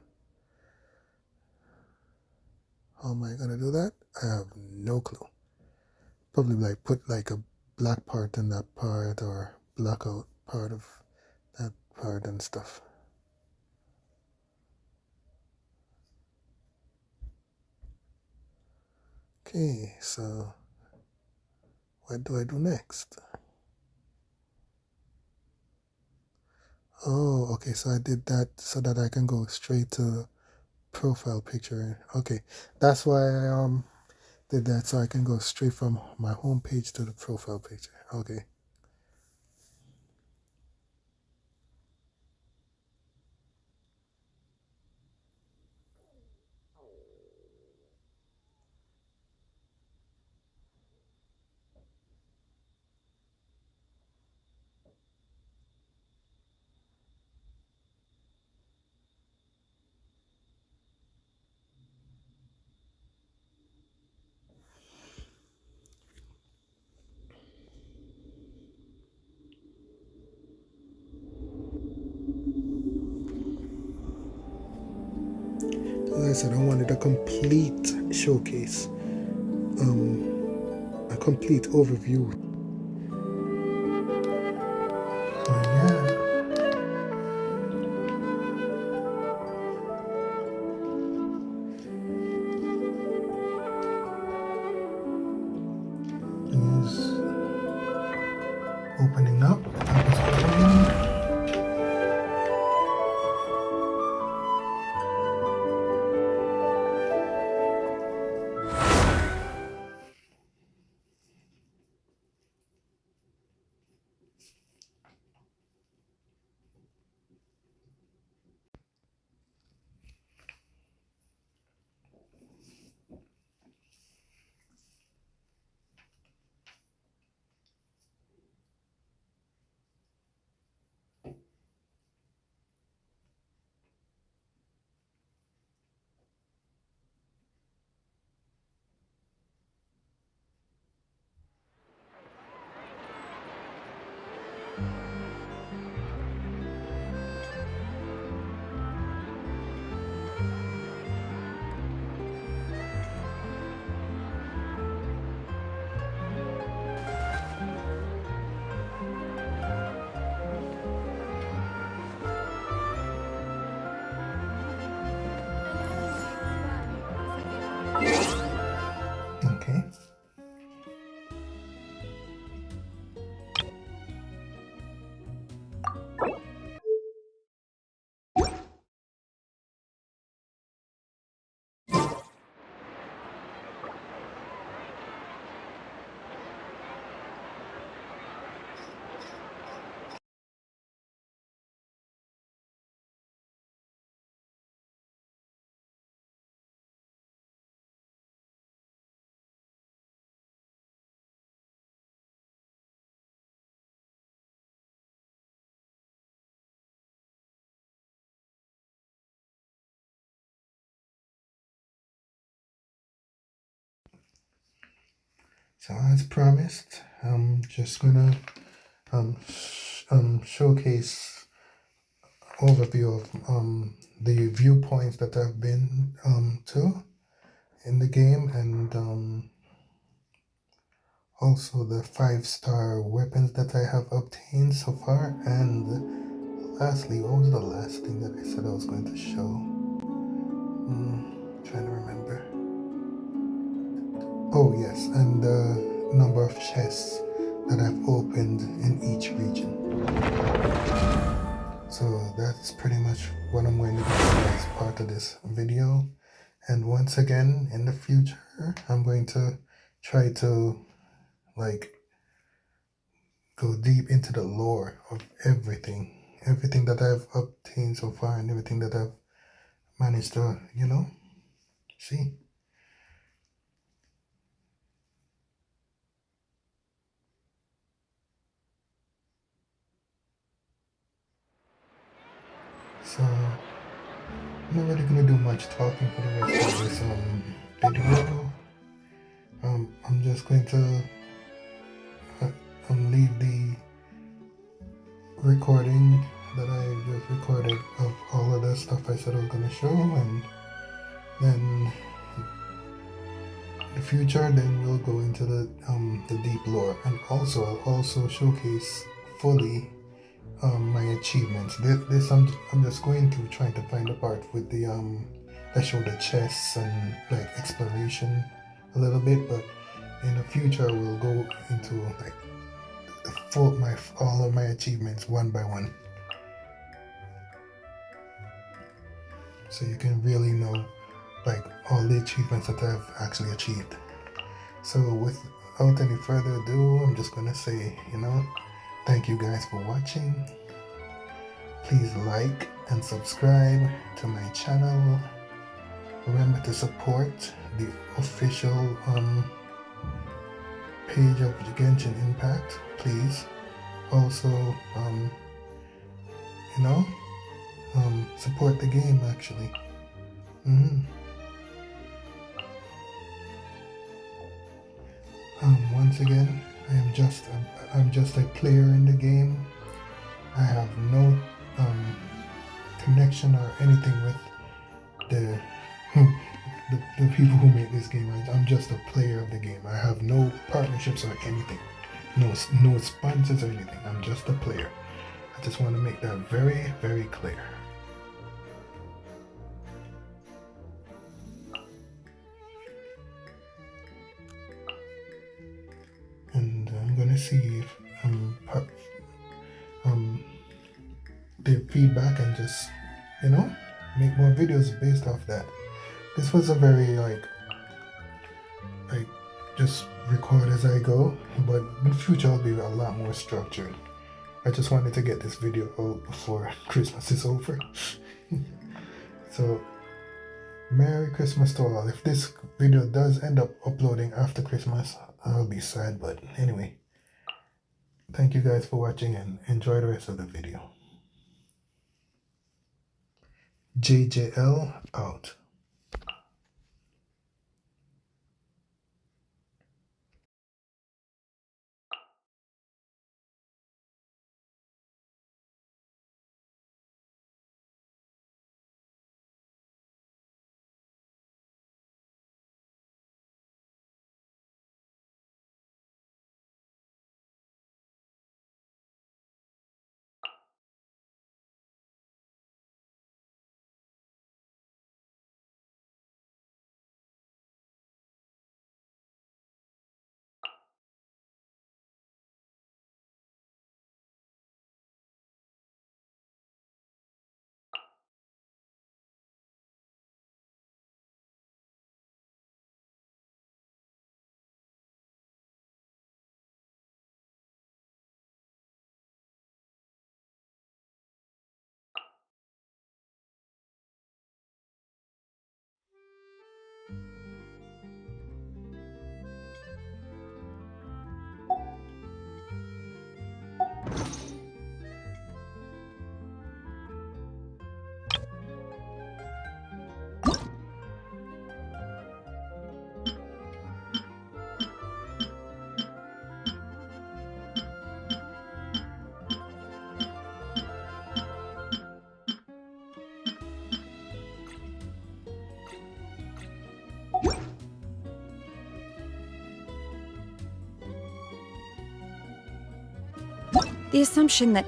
How am I going to do that? I have no clue. Probably like put like a black part in that part or black out part of that part and stuff. Okay, so what do I do next? Oh, okay, so I did that so that I can go straight to profile picture. Okay, that's why I did that so I can go straight from my home page to the profile picture. Okay. I said, I wanted a complete showcase, a complete overview. So yeah. Is opening up. Okay. So as promised, I'm just gonna showcase overview of the viewpoints that I've been to in the game, and also the 5-star weapons that I have obtained so far. And lastly, what was the last thing that I said I was going to show? Trying to remember. Oh yes, and the number of chests that I've opened in each region. So that's pretty much what I'm going to do as part of this video. And once again, in the future, I'm going to try to go deep into the lore of everything that I've obtained so far, and everything that I've managed to, see. So I'm not really gonna do much talking for the rest of this video. I'm just going to leave the recording that I just recorded of all of the stuff I said I was gonna show, and then in the future, then we'll go into the deep lore, and also I'll also showcase fully my achievements. This I'm just going to try to find a part with the that show the chests and like exploration a little bit, but in the future we'll go into like all of my achievements one by one, so you can really know like all the achievements that I've actually achieved. So without any further ado, I'm just gonna say, thank you guys for watching. Please like and subscribe to my channel. Remember to support the official page of Genshin Impact, please. Also, support the game actually. Once again, I'm just a player in the game. I have no connection or anything with the the people who make this game. I'm just a player of the game. I have no partnerships or anything, no sponsors or anything. I'm just a player. I just want to make that very, very clear. And I'm gonna see if their feedback and just make more videos based off that. This was a very like just record as I go, but in the future I'll be a lot more structured. I just wanted to get this video out before Christmas is over. So Merry Christmas to all. If this video does end up uploading after Christmas, I'll be sad, but anyway, thank you guys for watching and enjoy the rest of the video. JJL out.
The assumption that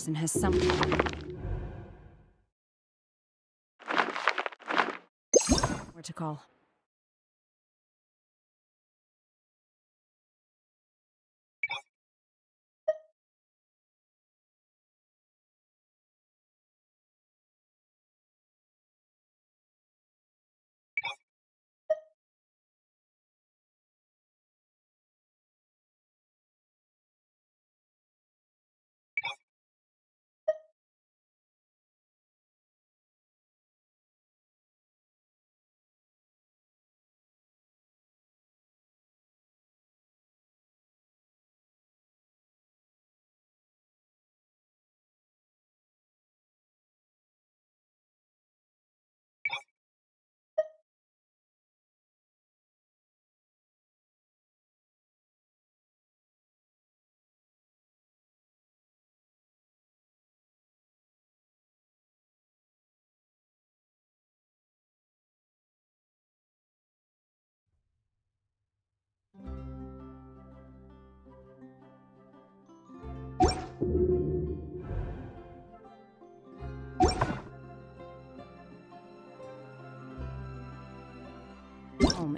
person has something where to call.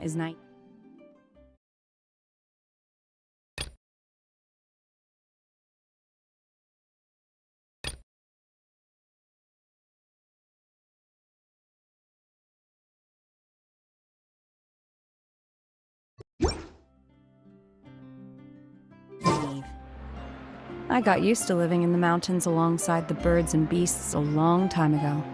is night. Naive. I got used to living in the mountains alongside the birds and beasts a long time ago.